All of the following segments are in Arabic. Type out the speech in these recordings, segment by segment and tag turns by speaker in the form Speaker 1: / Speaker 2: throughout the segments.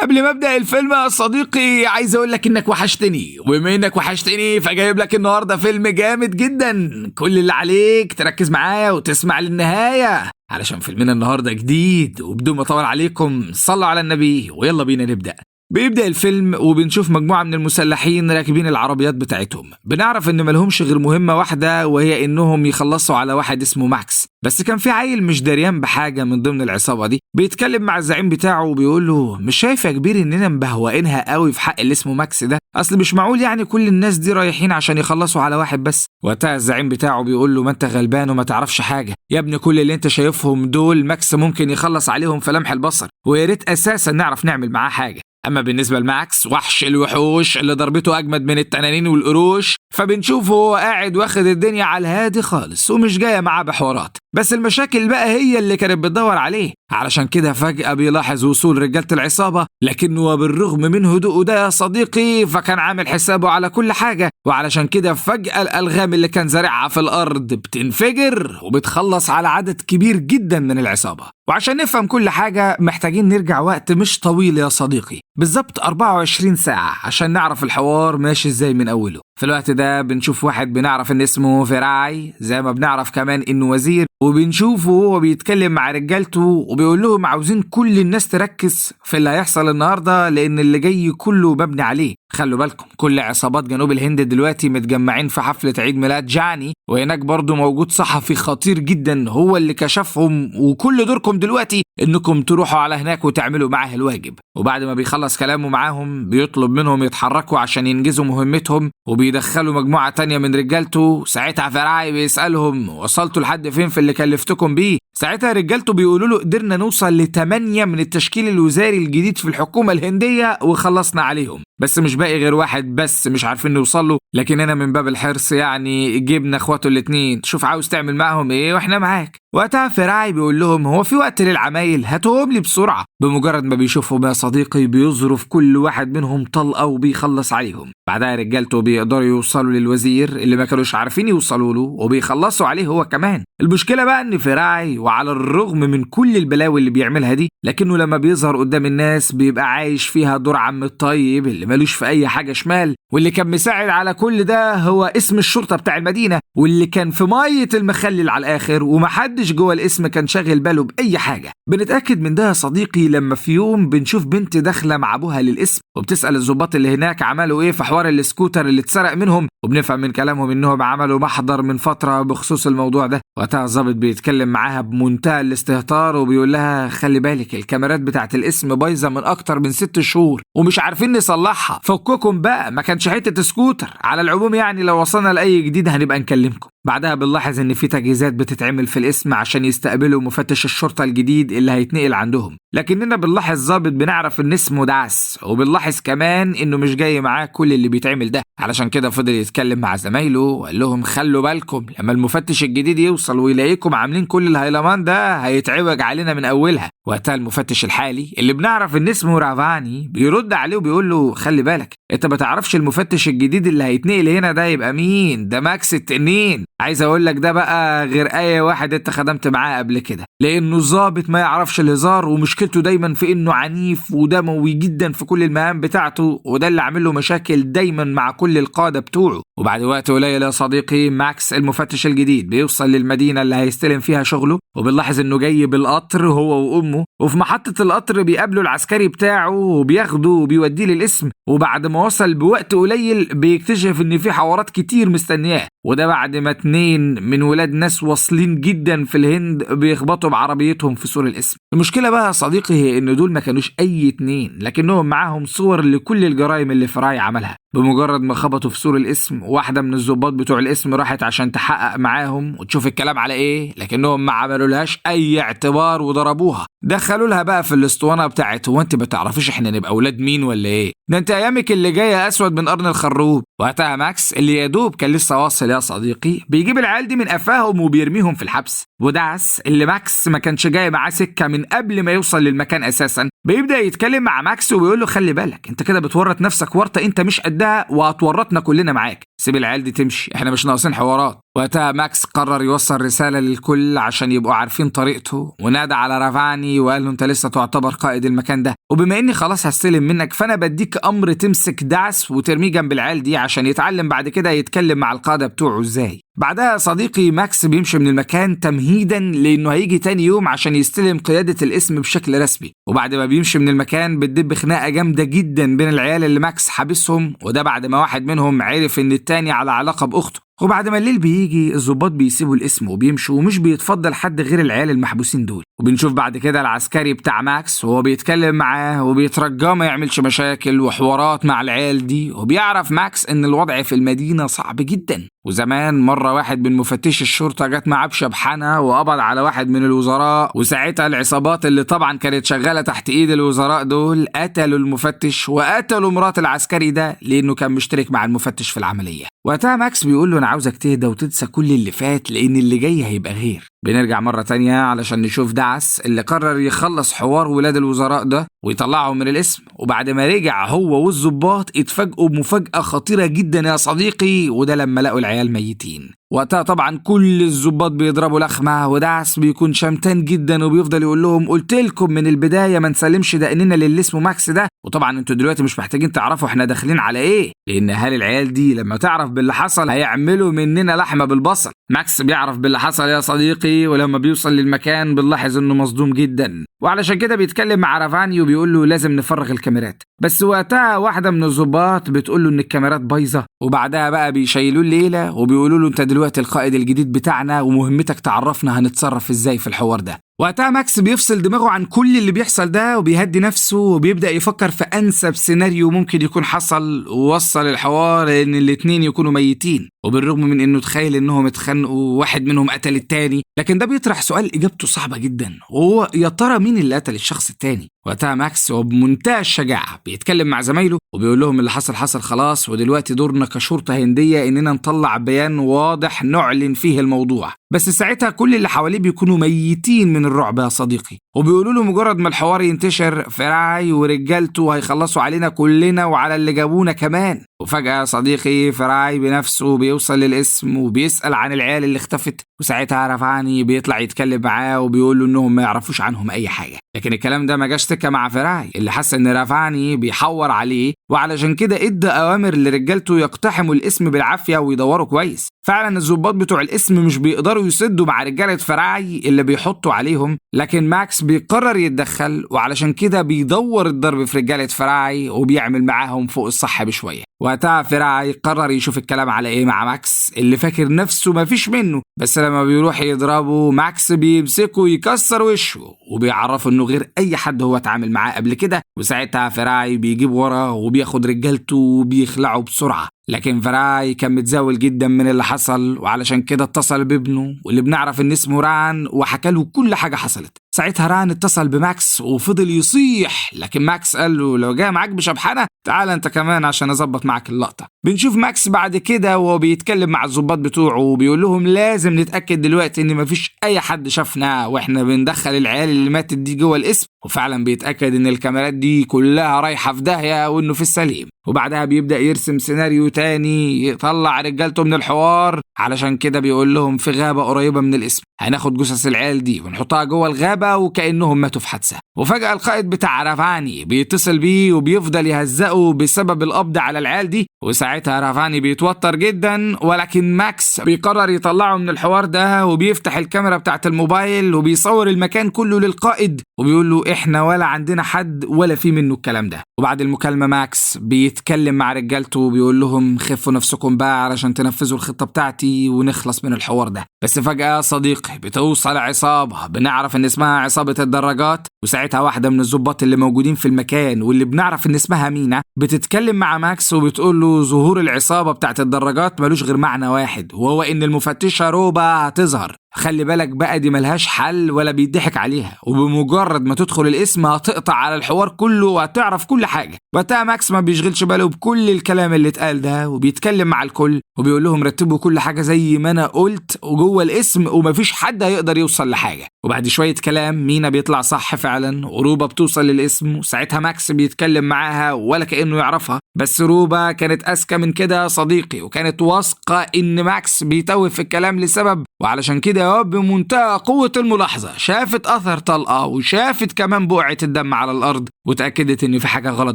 Speaker 1: قبل ما ابدا الفيلم يا صديقي عايز اقول لك انك وحشتني، وبما انك وحشتني فجايب لك النهارده فيلم جامد جدا. كل اللي عليك تركز معايا وتسمع للنهايه علشان فيلمنا النهارده جديد. وبدون ما اطول عليكم صلوا على النبي ويلا بينا نبدا. بيبدأ الفيلم وبنشوف مجموعة من المسلحين راكبين العربيات بتاعتهم. بنعرف ان ملهمش غير مهمة واحدة، وهي انهم يخلصوا على واحد اسمه ماكس. بس كان في عيل مش دريان بحاجة من ضمن العصابة دي بيتكلم مع الزعيم بتاعه وبيقول له مش شايف يا كبير اننا مبهوقينها قوي في حق اللي اسمه ماكس ده؟ اصل مش معقول يعني كل الناس دي رايحين عشان يخلصوا على واحد بس. وقتها الزعيم بتاعه بيقول له ما انت غلبان وما تعرفش حاجة يا ابني، كل اللي انت شايفهم دول ماكس ممكن يخلص عليهم في لمح البصر، ويا ريت اساسا نعرف نعمل معاه حاجة. اما بالنسبه لماكس وحش الوحوش اللي ضربته اجمد من التنانين والقروش، فبنشوفه هو قاعد واخد الدنيا على الهادي خالص ومش جايه معاه بحوارات. بس المشاكل بقى هي اللي كانت بتدور عليه. علشان كده فجأة بيلاحظ وصول رجالة العصابة، لكنه بالرغم من هدوءه ده يا صديقي فكان عامل حسابه على كل حاجة. وعلشان كده فجأة الألغام اللي كان زارعها في الأرض بتنفجر وبتخلص على عدد كبير جدا من العصابة. وعشان نفهم كل حاجة محتاجين نرجع وقت مش طويل يا صديقي، بالظبط 24 ساعة عشان نعرف الحوار ماشي ازاي من أوله. في الوقت ده بنشوف واحد بنعرف ان اسمه فراي، زي ما بنعرف كمان انه وزير، وبنشوفه وهو بيتكلم مع رجالته وبيقول لهم عاوزين كل الناس تركز في اللي هيحصل النهارده لان اللي جاي كله مبني عليه. خلوا بالكم كل عصابات جنوب الهند دلوقتي متجمعين في حفلة عيد ميلاد جاني، وهناك برضو موجود صحفي خطير جدا هو اللي كشفهم، وكل دوركم دلوقتي انكم تروحوا على هناك وتعملوا معاه الواجب. وبعد ما بيخلص كلامه معاهم بيطلب منهم يتحركوا عشان ينجزوا مهمتهم، وبيدخلوا مجموعة تانية من رجالته. ساعتها فراي بيسألهم وصلتوا لحد فين في اللي كلفتكم بيه؟ ساعتها رجالته بيقولوا له قدرنا نوصل ل8 من التشكيل الوزاري الجديد في الحكومة الهندية وخلصنا عليهم، بس مش باقي غير واحد بس مش عارفين نوصل له، لكننا من باب الحرص يعني جبنا اخواته الاتنين، شوف عاوز تعمل معهم ايه واحنا معاك. وقتها فراي بيقول لهم هو في وقت للعمايل؟ هاتوهم لي بسرعة. بمجرد ما بيشوفهم يا صديقي بيظرف كل واحد منهم طلقة وبيخلص عليهم. بعدها رجالته بيقدروا يوصلوا للوزير اللي ما كانوش عارفين يوصلوا له وبيخلصوا عليه هو كمان. المشكلة بقى ان فراي وعلى الرغم من كل البلاوي اللي بيعملها دي، لكنه لما بيظهر قدام الناس بيبقى عايش فيها دور عم الطيب اللي ملوش في اي حاجة شمال، واللي كان مساعد على كل ده هو اسم الشرطة بتاع المدينة، واللي كان في مية المخلل على الاخر ومحدش جوه الاسم كان شاغل باله بأي حاجة. بنتأكد من ده يا صديقي لما في يوم بنشوف بنت داخلة مع ابوها للاسم وبتسأل الضباط اللي هناك عملوا ايه في حوار السكوتر اللي اتسرق منهم، وبنفهم من كلامهم انهم عملوا محضر من فترة بخصوص الموضوع ده. وقتها الضابط بيتكلم معاها بمنتهى الاستهتار وبيقول لها خلي بالك الكاميرات بتاعت الاسم بايظة من اكتر من 6 شهور ومش عارفين نصلحها، فككم بقى ما كانش حتة سكوتر، على العموم يعني لو وصلنا لأي جديد هنبقى نكلمكم. بعدها بنلاحظ ان في تجهيزات بتتعمل في الاسم عشان يستقبلوا مفتش الشرطة الجديد اللي هيتنقل عندهم، لكننا بنلاحظ ضابط بنعرف ان اسمه داس، وبنلاحظ كمان انه مش جاي معاه كل اللي بيتعمل ده. علشان كده فضل يتكلم مع زمايله وقال لهم خلوا بالكم لما المفتش الجديد يوصل ويلاقيكم عاملين كل الهيلمان ده هيتعوج علينا من اولها. وقتها المفتش الحالي اللي بنعرف ان اسمه رافاني بيرد عليه وبيقول له خلي بالك انت ما تعرفش المفتش الجديد اللي هيتنقل هنا ده يبقى مين، ده ماكس التنين. عايز اقول لك ده بقى غير اي واحد انت خدمت معاه قبل كده، لانه ظابط ما يعرفش الهزار ومشكلته دايما في انه عنيف ودموي جدا في كل المهام بتاعته، وده اللي عامل له مشاكل دايما مع كل القادة بتوعه. وبعد وقت قليل يا صديقي ماكس المفتش الجديد بيوصل للمدينة اللي هيستلم فيها شغله، وبنلاحظ انه جاي بالقطر هو وامه، وفي محطة القطر بيقابله العسكري بتاعه وبياخده وبيوديه للاسم. وبعد ما وصل بوقت قليل بيكتشف ان في حوارات كتير مستنياه، وده بعد ما 2 من ولاد ناس واصلين جدا في الهند بيخبطوا بعربيتهم في سور الاسم. المشكلة بقى يا صديقي هي ان دول ما كانوش اي 2، لكنهم معاهم صور لكل الجرائم اللي فراي عملها. بمجرد ما خبطوا في سور الاسم واحدة من الضباط بتوع الاسم راحت عشان تحقق معاهم وتشوف الكلام على ايه، لكنهم ما عملولهاش اي اعتبار وضربوها. دخلوا لها بقى في الاسطوانة بتاعت هو انت بتعرفيش احنا نبقى اولاد مين ولا ايه، ده انت ايامك اللي جاية اسود من قرن الخروب. وقتها ماكس اللي يا دوب كان لسه واصل يا صديقي بيجيب العيال دي من قفاهم وبيرميهم في الحبس. وداس اللي ماكس ما كانش جاي معاه سكة من قبل ما يوصل للمكان اساسا بيبدأ يتكلم مع ماكس وبيقول له خلي بالك انت كده بتورط نفسك ورطة انت مش قدها وهتورطنا كلنا معاك، سيب العيال دي تمشي احنا مش ناقصين حوارات. وقتها ماكس قرر يوصل رسالة للكل عشان يبقوا عارفين طريقته، ونادى على رافاني وقال له انت لسه تعتبر قائد المكان ده، وبما اني خلاص هستلم منك فانا بديك امر تمسك دعس وترميه جنب العيال دي عشان يتعلم بعد كده يتكلم مع القادة بتوعه ازاي. بعدها صديقي ماكس بيمشي من المكان تمهيدا لانه هيجي تاني يوم عشان يستلم قيادة الاسم بشكل رسمي. وبعد ما بيمشي من المكان بتدب خناقة جامدة جدا بين العيال اللي ماكس حابسهم، وده بعد ما واحد منهم عرف ان التاني على علاقة باخته. وبعد ما الليل بيجي الضباط بيسيبوا الاسم وبيمشوا ومش بيتفضل حد غير العيال المحبوسين دول. وبنشوف بعد كده العسكري بتاع ماكس وهو بيتكلم معاه وبيترجاه ما يعملش مشاكل وحوارات مع العيال دي. وبيعرف ماكس ان الوضع في المدينة صعب جدا، وزمان مرة واحد من مفتش الشرطة جت معاه بشبحنة وقبض على واحد من الوزراء، وساعتها العصابات اللي طبعا كانت شغالة تحت ايد الوزراء دول قتلوا المفتش وقتلوا مرات العسكري ده لانه كان مشترك مع المفتش في العملية. وقتها ماكس بيقول له انا عاوزك تهدى وتنسى كل اللي فات لان اللي جاي هيبقى غير. بنرجع مرة تانية علشان نشوف دعس اللي قرر يخلص حوار ولاد الوزراء ده ويطلعهم من الاسم. وبعد ما رجع هو والضباط اتفاجئوا بمفاجأة خطيرة جدا يا صديقي، وده لما لقوا العيال ميتين. وقتها طبعا كل الضباط بيضربوا لخمة، ودعس بيكون شمتان جدا وبيفضل يقول لهم قلت لكم من البداية ما نسلمش دقننا للي اسمه ماكس ده، وطبعا انتوا دلوقتي مش محتاجين تعرفوا احنا داخلين على ايه، لان اهالي العيال دي لما تعرف باللي حصل هيعملوا مننا لحمة بالبصل. ماكس بيعرف باللي حصل يا صديقي، ولما بيوصل للمكان بنلاحظ انه مصدوم جدا، وعلشان كده بيتكلم مع رافاني وبيقول له لازم نفرغ الكاميرات. بس وقتها واحدة من الضباط بتقول له ان الكاميرات بايظة. وبعدها بقى بيشيلوه الليلة وبيقولوا له انت دلوقتي القائد الجديد بتاعنا ومهمتك تعرفنا هنتصرف ازاي في الحوار ده. وقتها ماكس بيفصل دماغه عن كل اللي بيحصل ده وبيهدي نفسه وبيبدأ يفكر في أنسب سيناريو ممكن يكون حصل ووصل الحوار ان الاتنين يكونوا ميتين. وبالرغم من انه تخيل انهم اتخانقوا واحد منهم قتل التاني، لكن ده بيطرح سؤال اجابته صعبة جدا، وهو يا ترى مين اللي قتل الشخص التاني. وقتها ماكس وبمنتهى الشجاعة بيتكلم مع زمايله وبيقول لهم اللي حصل حصل خلاص، ودلوقتي دورنا كشرطة هندية اننا نطلع بيان واضح نعلن فيه الموضوع. بس ساعتها كل اللي حواليه بيكونوا ميتين من الرعب يا صديقي، وبيقولوا له مجرد ما الحوار ينتشر فراي ورجالته هيخلصوا علينا كلنا وعلى اللي جابونا كمان. وفجأة صديقي فراي بنفسه بيوصل للاسم وبيسأل عن العيال اللي اختفت، وساعتها رافاني بيطلع يتكلم معاه وبيقول له انهم ما يعرفوش عنهم اي حاجة. لكن الكلام ده ما جاش سكة مع فراي اللي حس ان رافاني بيحور عليه، وعلشان كده ادى اوامر لرجالته يقتحموا الاسم بالعافية ويدوروا كويس. فعلا الضباط بتوع الاسم مش بيقدروا يسدوا مع رجالة فراي اللي بيحطوا عليهم، لكن ماكس بيقرر يتدخل وعلشان كده بيدور الضرب في رجالة فراي وبيعمل معاهم فوق الصح بشوية. وقتها فراي قرر يشوف الكلام على ايه مع ماكس اللي فاكر نفسه مفيش منه، بس لما بيروح يضربه ماكس بيمسكه يكسر وشه وبيعرفه انه غير اي حد هو اتعامل معاه قبل كده. وساعتها فراي بيجيب وراه وبياخد رجالته وبيخلعه بسرعة. لكن فراي كان متزاول جدا من اللي حصل، وعلشان كده اتصل بابنه واللي بنعرف ان اسمه ران وحكى له كل حاجة حصلت. ساعتها ران اتصل بماكس وفضل يصيح، لكن ماكس قال له لو جاي معاك بشبحنة تعال انت كمان عشان اظبط معاك اللقطة. بنشوف ماكس بعد كده وهو بيتكلم مع الضباط بتوعه وبيقول لهم لازم نتأكد دلوقتي ان مفيش اي حد شافنا واحنا بندخل العيال اللي ماتت دي جوه الاسم، وفعلا بيتأكد ان الكاميرات دي كلها رايحة في داهية وانه في السليم. وبعدها بيبدأ يرسم سيناريو تاني يطلع رجالته من الحوار، علشان كده بيقول لهم في غابة قريبة من الاسم هناخد جثث العيال دي ونحطها جوه الغابة وكأنهم ماتوا في حادثة. وفجأة القائد بتاع رافاني بيتصل بيه وبيفضل يهزقه بسبب القبض على العيال دي، وساعتها رافاني بيتوتر جدا، ولكن ماكس بيقرر يطلعه من الحوار ده وبيفتح الكاميرا بتاعت الموبايل وبيصور المكان كله للقائد وبيقول له احنا ولا عندنا حد ولا في منه الكلام ده. وبعد المكالمة ماكس بيتكلم مع رجالته وبيقول لهم خفوا نفسكم بقى علشان تنفذوا الخطة بتاعتي ونخلص من الحوار ده. بس فجأة صديقي بتوصل عصابة بنعرف ان اسمها عصابة الدراجات، وساعتها واحدة من الضباط اللي موجودين في المكان واللي بنعرف ان اسمها مينا بتتكلم مع ماكس وبتقول له ظهور العصابة بتاعت الدراجات ملوش غير معنى واحد، وهو ان المفتشة روبا هتظهر خلي بالك بقى دي ملهاش حل ولا بيضحك عليها، وبمجرد ما تدخل الاسم هتقطع على الحوار كله وهتعرف كل حاجة. وقتها ماكس ما بيشغلش باله بكل الكلام اللي اتقال ده، وبيتكلم مع الكل وبيقول لهم رتبوا كل حاجة زي ما انا قلت وجوه الاسم ومفيش حد هيقدر يوصل لحاجة. وبعد شوية كلام مينا بيطلع صح فعلا، وروبا بتوصل للاسم، وساعتها ماكس بيتكلم معاها ولا كأنه يعرفها. بس روبا كانت أذكى من كده يا صديقي، وكانت واثقة إن ماكس بيتوه في الكلام لسبب، وعلشان كده بمنتهى قوة الملاحظة شافت أثر طلقة وشافت كمان بقعة الدم على الأرض، وتأكدت إن في حاجة غلط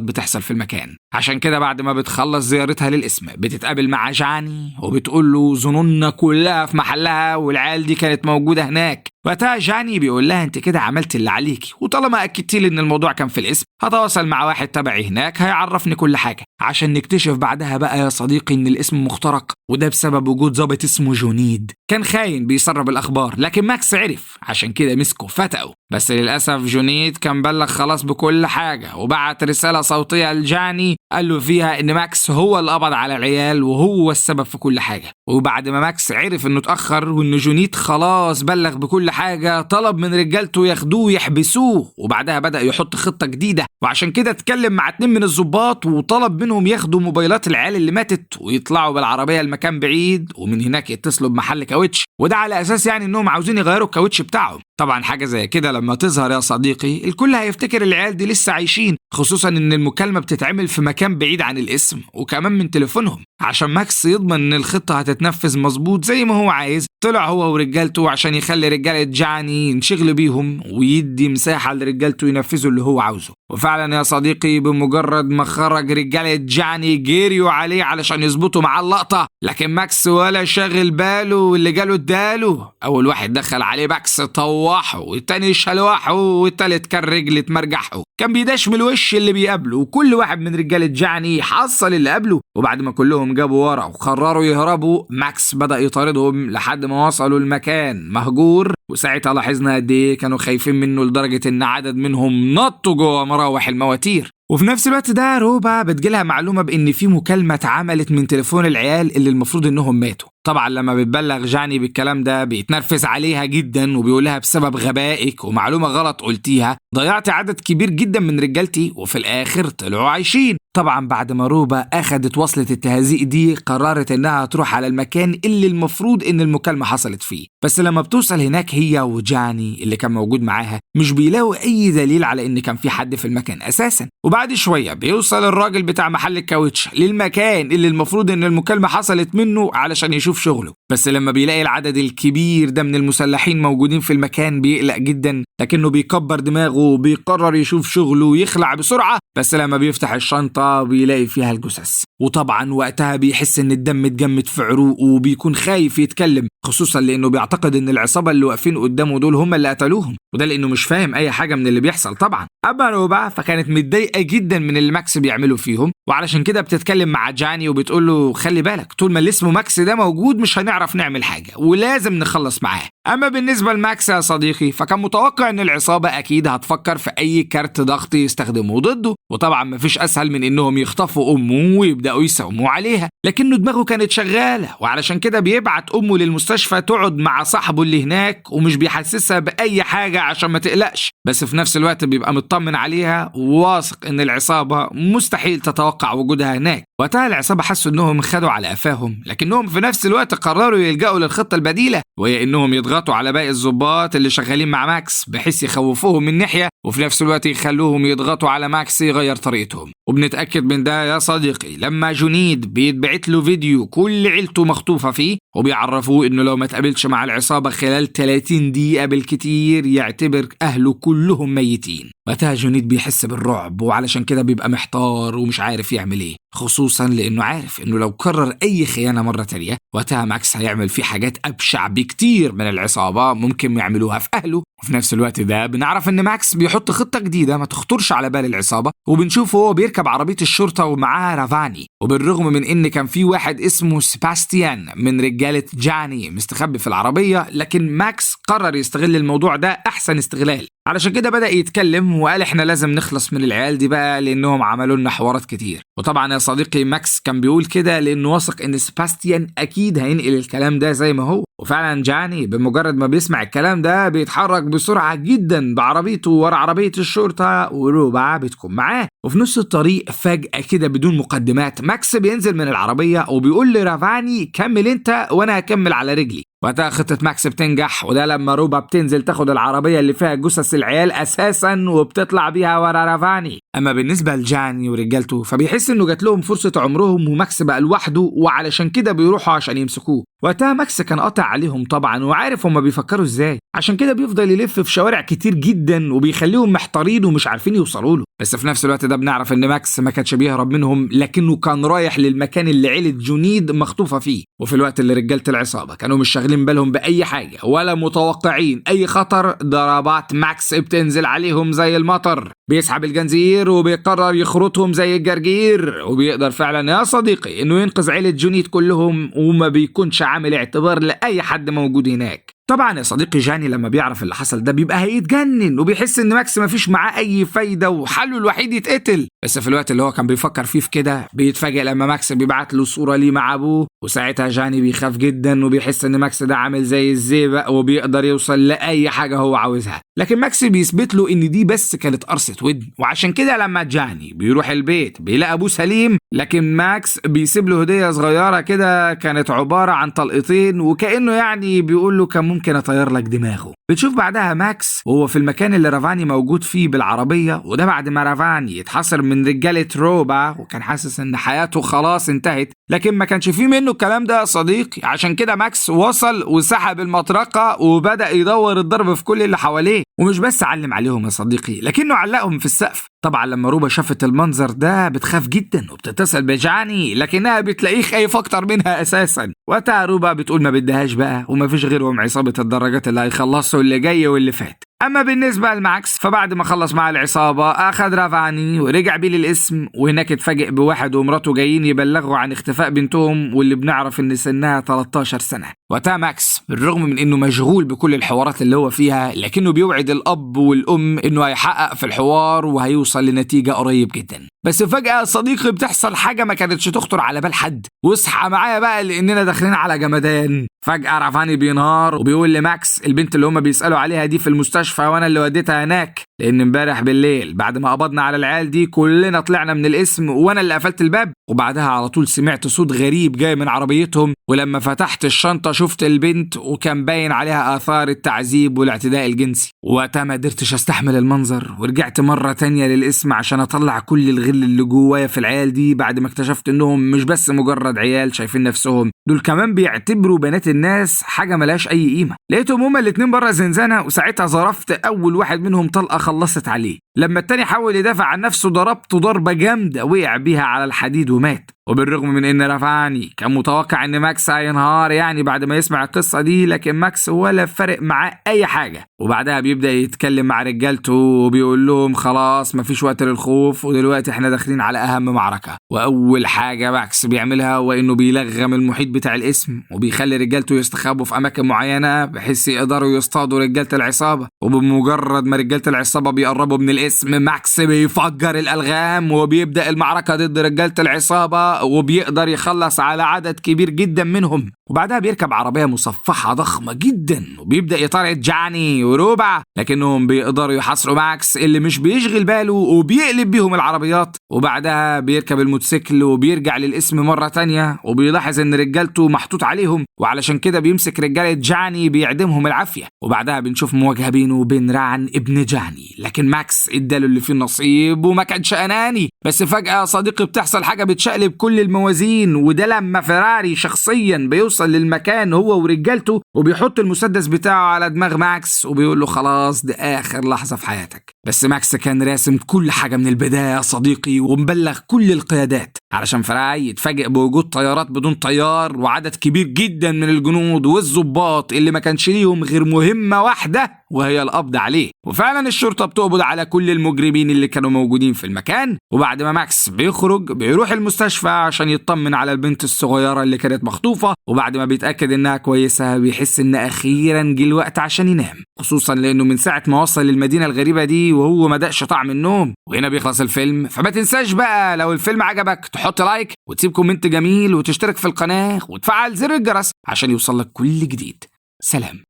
Speaker 1: بتحصل في المكان. عشان كده بعد ما بتخلص زيارتها للاسم بتتقابل مع جاني وبتقول له ظنوننا كلها في محلها والعيال دي كانت موجودة هناك. وقتها جاني بيقول لها انت كده عملت اللي عليكي، وطالما اكدتي لي ان الموضوع كان في الاسم هتواصل مع واحد تبعي هناك هيعرفني كل حاجه، عشان نكتشف بعدها بقى يا صديقي ان الاسم مخترق، وده بسبب وجود ضابط اسمه جونيد كان خاين بيسرب الاخبار، لكن ماكس عرف عشان كده مسكه فتقه. بس للاسف جونيد كان بلغ خلاص بكل حاجه، وبعت رساله صوتيه لجاني قال له فيها ان ماكس هو اللي قبض على العيال وهو السبب في كل حاجه. وبعد ما ماكس عرف انه اتاخر وان جونيد خلاص بلغ بكل حاجه، طلب من رجالته ياخدوه يحبسوه، وبعدها بدأ يحط خطة جديدة. وعشان كده اتكلم مع 2 من الضباط وطلب منهم ياخدوا موبايلات العيال اللي ماتت ويطلعوا بالعربية لمكان بعيد، ومن هناك يتصلوا بمحل كاوتش، وده على اساس يعني انهم عاوزين يغيروا الكاوتش بتاعهم. طبعا حاجة زي كده لما تظهر يا صديقي الكل هيفتكر العيال دي لسه عايشين، خصوصا ان المكالمة بتتعمل في مكان بعيد عن الاسم وكمان من تليفونهم. عشان ماكس يضمن ان الخطة هتتنفذ مظبوط زي ما هو عايز، طلع هو ورجالته عشان يخلي رجالة جاني ينشغلوا بيهم ويدي مساحة لرجالته ينفذوا اللي هو عاوزه. وفعلا يا صديقي بمجرد ما خرج رجالة جاني جيريوا عليه علشان يظبطوا معاه اللقطة، لكن ماكس ولا شاغل باله واللي جاله اداله. اول واحد دخل عليه ماكس طوحه، والتاني شلوحه، والتالت كان رجل تمرجحه، كان بيداش من الوش اللي بيقابله، وكل واحد من رجالة جاني حصل اللي قابله. وبعد ما كلهم جابوا ورا وقرروا يهربوا، ماكس بدأ يطاردهم لحد ما وصلوا المكان مهجور، وساعتها لاحظنا قد ايه كانوا خايفين منه لدرجة ان عدد منهم نطوا جوه مراوح المواتير. وفي نفس الوقت ده روبا بتجيلها معلومة بان في مكالمة اتعملت من تليفون العيال اللي المفروض انهم ماتوا. طبعا لما بتبلغ جاني بالكلام ده بيتنرفز عليها جدا وبيقولها بسبب غبائك ومعلومة غلط قلتيها ضيعت عدد كبير جدا من رجالتي وفي الاخر طلعوا عايشين. طبعا بعد ما روبا اخدت وصلة التهزيء دي قررت انها تروح على المكان اللي المفروض ان المكالمة حصلت فيه. بس لما بتوصل هناك هي وجاني اللي كان موجود معاها مش بيلاقوا اي دليل على ان كان في حد في المكان اساسا. وبعد شوية بيوصل الراجل بتاع محل الكاوتش للمكان اللي المفروض ان المكالمة حصلت منه علشان يشوف شغله. بس لما بيلاقي العدد الكبير ده من المسلحين موجودين في المكان بيقلق جدا، لكنه بيكبر دماغه وبيقرر يشوف شغله ويخلع بسرعة. بس لما بيفتح الشنطة بيلاقي فيها الجثث، وطبعا وقتها بيحس ان الدم اتجمد في عروقه وبيكون خايف يتكلم، خصوصا لانه بيعتقد ان العصابة اللي واقفين قدامه دول هم اللي قتلوهم، وده لانه مش فاهم اي حاجة من اللي بيحصل. طبعا اما روبا فكانت متضايقة جدا من اللي ماكس بيعمله فيهم، وعلشان كده بتتكلم مع جاني وبتقول له خلي بالك طول ما اللي اسمه ماكس ده موجود مش هنعرف نعمل حاجة ولازم نخلص معاه. اما بالنسبة لماكس يا صديقي فكان متوقع ان العصابة اكيد هتفكر في اي كارت ضغط يستخدموه ضده، وطبعا مفيش اسهل من انهم يخطفوا امه ويبداوا يساوموا عليها، لكنه دماغه كانت شغالة وعلشان كده بيبعت امه للمستشفى تقعد مع صاحبه اللي هناك ومش بيحسسها باي حاجة عشان ما تقلقش، بس في نفس الوقت بيبقى مطمن عليها وواثق ان العصابة مستحيل تتوقع وجودها هناك. وقتها العصابة حسوا انهم خدوا على قفاهم، لكنهم في نفس الوقت قرروا يلجأوا للخطة البديلة، وهي انهم يضغطوا على باقي الضباط اللي شغالين مع ماكس بحيث يخوفوهم من ناحية وفي نفس الوقت يخلوهم يضغطوا على ماكس يغير طريقتهم. وبنتأكد من ده يا صديقي لما جونيد بيتبعت له فيديو كل عيلته مخطوفة فيه وبيعرفوه انه لو ما تقابلش مع العصابة خلال 30 دقيقة بالكتير يعتبر اهله كلهم ميتين. وقتها جونيد بيحس بالرعب وعلشان كده بيبقى محتار ومش عارف يعمل ايه، خصوصا لانه عارف انه لو كرر اي خيانة مرة تانية وقتها ماكس هيعمل فيه حاجات ابشع بكتير من العصابة ممكن يعملوها في اهله. وفي نفس الوقت ده بنعرف ان ماكس بيحط خطة جديدة ما تخطرش على بال العصابة، وبنشوفه هو بيركب عربية الشرطة ومعاه رافاني، وبالرغم من ان كان في واحد اسمه سيباستيان من رجالة جاني مستخبي في العربية، لكن ماكس قرر يستغل الموضوع ده احسن استغلال. علشان كده بدأ يتكلم وقال احنا لازم نخلص من العيال دي بقى لانهم عملوا لنا حوارات كتير، وطبعا يا صديقي ماكس كان بيقول كده لانه واثق ان سباستيان اكيد هينقل الكلام ده زي ما هو. وفعلا جاني بمجرد ما بيسمع الكلام ده بيتحرك بسرعة جدا بعربيته ورا عربية الشرطة، وروبا بتكون معاه. وفي نص الطريق فجأة كده بدون مقدمات ماكس بينزل من العربية وبيقول لرافاني كمل انت وانا هكمل على رجلي. وقتها خطة ماكس بتنجح، وده لما روبا بتنزل تاخد العربية اللي فيها جثث العيال أساسا وبتطلع بيها ورا رافاني. أما بالنسبة لجاني ورجالته فبيحس إنه جات لهم فرصة عمرهم وماكس بقى لوحده، وعلشان كده بيروحوا عشان يمسكوه. وقتها ماكس كان قاطع عليهم طبعا وعارف هما بيفكروا إزاي، عشان كده بيفضل يلف في شوارع كتير جدا وبيخليهم محتارين ومش عارفين يوصلوا له. بس في نفس الوقت ده بنعرف إن ماكس ما كانش بيهرب منهم، لكنه كان رايح للمكان اللي عيلة جونيد مخطوفة فيه. وفي الوقت اللي رجالة العصابة كانوا مش شاغلين بالهم بأي حاجة ولا متوقعين أي خطر، ضربات ماكس بتنزل عليهم زي المطر. بيسحب الجنزير وبيقرر يخرطهم زي الجرجير، وبيقدر فعلا يا صديقي إنه ينقذ عيلة جونيد كلهم وما بيكونش عامل اعتبار لأي حد موجود هناك. طبعا يا صديقي جاني لما بيعرف اللي حصل ده بيبقى هيتجنن وبيحس ان ماكس مفيش معاه اي فايده وحله الوحيد يتقتل. بس في الوقت اللي هو كان بيفكر فيه في كده بيتفاجئ لما ماكس بيبعت له صوره ليه مع ابوه، وساعتها جاني بيخاف جدا وبيحس ان ماكس ده عامل زي الزئبق وبيقدر يوصل لاي حاجه هو عاوزها. لكن ماكس بيثبت له ان دي بس كانت قرصه ودن، وعشان كده لما جاني بيروح البيت بيلاقي ابوه سليم، لكن ماكس بيسيب له هديه صغيره كده كانت عباره عن طلقتين، وكانه يعني بيقول له كان ممكن اطير لك دماغه. بتشوف بعدها ماكس وهو في المكان اللي رافاني موجود فيه بالعربيه، وده بعد ما رافاني يتحاصر من رجاله روبا وكان حاسس ان حياته خلاص انتهت، لكن ما كانش فيه منه الكلام ده يا صديقي. عشان كده ماكس وصل وسحب المطرقه وبدا يدور الضرب في كل اللي حواليه، ومش بس علم عليهم يا صديقي لكنه علقهم في السقف. طبعا لما روبا شافت المنظر ده بتخاف جدا وبتتصل بجاني، لكنها بتلاقيه خايف اكتر منها اساسا. وقتها روبا بتقول ما بدهاش بقى وما فيش غيرهم عصابه الدراجات اللي هيخلصوا اللي جاي واللي فات. اما بالنسبه لماكس فبعد ما خلص مع العصابه اخذ رافاني ورجع بيه للقسم، وهناك اتفاجئ بواحد ومراته جايين يبلغوا عن اختفاء بنتهم واللي بنعرف ان سنها 13 سنه. وقتها ماكس بالرغم من انه مشغول بكل الحوارات اللي هو فيها لكنه بيوعد الاب والام انه هيحقق في الحوار وهيوصل لنتيجه قريب جدا. بس فجاه صديقي بتحصل حاجه ما كانتش تخطر على بال حد، واصحى معايا بقى لاننا داخلين على جمدان. فجاه رافاني بينهار وبيقول لماكس البنت اللي هم بيسالوا عليها دي في المستشفى وانا اللي وديتها هناك، لان امبارح بالليل بعد ما قبضنا على العيال دي كلنا طلعنا من القسم وانا اللي قفلت الباب، وبعدها على طول سمعت صوت غريب جاي من عربيتهم، ولما فتحت الشنطه شفت البنت وكان باين عليها اثار التعذيب والاعتداء الجنسي. وقتها ما قدرتش استحمل المنظر ورجعت مره تانية للقسم عشان اطلع كل الغل اللي جوايا في العيال دي، بعد ما اكتشفت انهم مش بس مجرد عيال شايفين نفسهم، دول كمان بيعتبروا بنات الناس حاجه ملهاش اي قيمه. لقيتهم هما الاتنين بره زنزانه، وساعتها ظرفت اول واحد منهم طلقه خلصت عليه، لما التاني حاول يدافع عن نفسه ضربته ضربه جامده وقع بيها على الحديد ومات. وبالرغم من ان رافاني كان متوقع ان ماكس هينهار يعني بعد ما يسمع القصه دي، لكن ماكس ولا فرق معاه اي حاجه، وبعدها بيبدا يتكلم مع رجالته وبيقول لهم خلاص مفيش وقت للخوف ودلوقتي احنا داخلين على اهم معركه. واول حاجه ماكس بيعملها هو انه بيلغم المحيط بتاع القسم وبيخلي رجالته يستخبوا في اماكن معينه بحيث يقدروا يصطادوا رجاله العصابه. وبمجرد ما رجاله العصابه بيقربوا من القسم ماكس بيفجر الالغام وبيبدا المعركه ضد رجاله العصابه، وبيقدر يخلص على عدد كبير جدا منهم. وبعدها بيركب عربية مصفحة ضخمة جدا وبيبدأ يطارد جاني وروبا، لكنهم بيقدروا يحاصروا ماكس اللي مش بيشغل باله وبيقلب بيهم العربيات. وبعدها بيركب الموتوسيكل وبيرجع للقسم مرة تانية وبيلاحظ ان رجالته محطوط عليهم، وعلشان كده بيمسك رجالة جاني بيعدمهم العافية. وبعدها بنشوف مواجهة بينه وبين رعن ابن جاني، لكن ماكس اداله اللي فيه النصيب وما كانش اناني. بس فجأة صديقي بتحصل حاجة بتشقلب كل الموازين، وده لما فيراري شخصيا بيوصل للمكان هو ورجالته وبيحط المسدس بتاعه على دماغ ماكس وبيقول له خلاص دي آخر لحظة في حياتك. بس ماكس كان راسم كل حاجة من البداية يا صديقي ومبلغ كل القيادات علشان فراي يتفاجئ بوجود طيارات بدون طيار وعدد كبير جدا من الجنود والضباط اللي ما كانش ليهم غير مهمة واحدة وهي القبض عليه. وفعلا الشرطة بتقبض على كل المجرمين اللي كانوا موجودين في المكان. وبعد ما ماكس بيخرج بيروح المستشفى عشان يطمن على البنت الصغيرة اللي كانت مخطوفة، وبعد ما بيتأكد انها كويسة بيحس ان اخيرا جه الوقت عشان ينام، خصوصا لانه من ساعة ما وصل للمدينة الغريبة دي وهو ما دقش طعم النوم. وهنا بيخلص الفيلم. فما تنساش بقى لو الفيلم عجبك تحط لايك وتسيب كومنت جميل وتشترك في القناة وتفعل زر الجرس عشان يوصلك كل جديد. سلام.